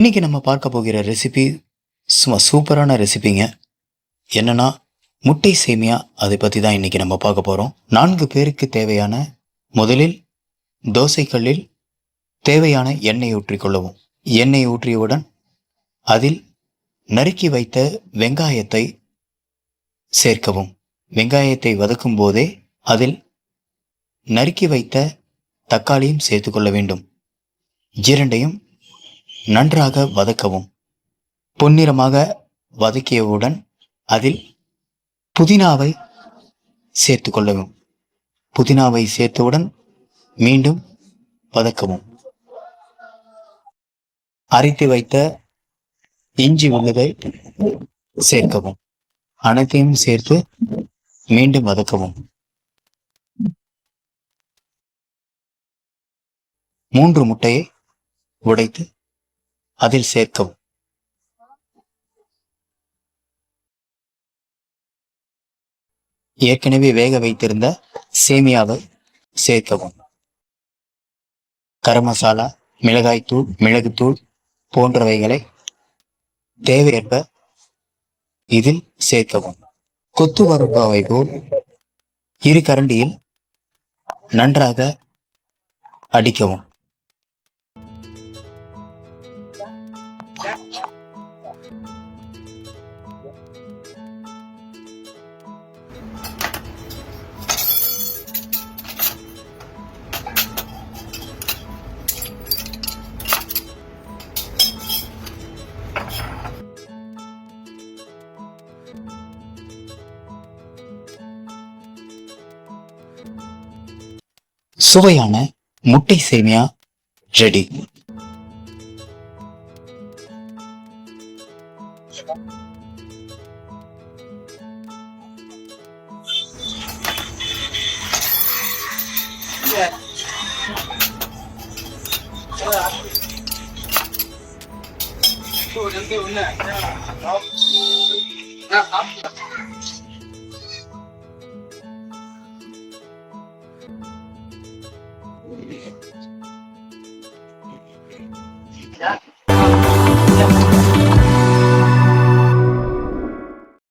இன்னைக்கு நம்ம பார்க்க போகிற ரெசிபி சும்மா சூப்பரான ரெசிபிங்க. என்னன்னா முட்டை சேமியா. அதை பற்றி தான் இன்னைக்கு நம்ம பார்க்க போகிறோம். 4 பேருக்கு தேவையான முதலில் தோசைக்கல்லில் தேவையான எண்ணெய் ஊற்றிக்கொள்ளவும். எண்ணெய் ஊற்றியவுடன் அதில் நறுக்கி வைத்த வெங்காயத்தை சேர்க்கவும். வெங்காயத்தை வதக்கும் போதே அதில் நறுக்கி வைத்த தக்காளியும் சேர்த்துக்கொள்ள வேண்டும். இரண்டையும் நன்றாக வதக்கவும். பொன்னிறமாக வதக்கியவுடன் அதில் புதினாவை சேர்த்து கொள்ளவும். புதினாவை சேர்த்தவுடன் மீண்டும் வதக்கவும். அரைத்து வைத்த இஞ்சி விழுதை சேர்க்கவும். அனைத்தையும் சேர்த்து மீண்டும் வதக்கவும். 3 முட்டையை உடைத்து அதில் சேர்க்கவும். ஏற்கனவே வேக வைத்திருந்த சேமியாவை சேர்க்கவும். கரம் மசாலா, மிளகாய்த்தூள், மிளகுத்தூள் போன்றவைகளை தேவையேற்ப இதில் சேர்க்கவும். கொத்து வரப்பாவை போல் 2 கரண்டியில் நன்றாக அடிக்கவும். சுவையான முட்டை சேமியா ரெடி.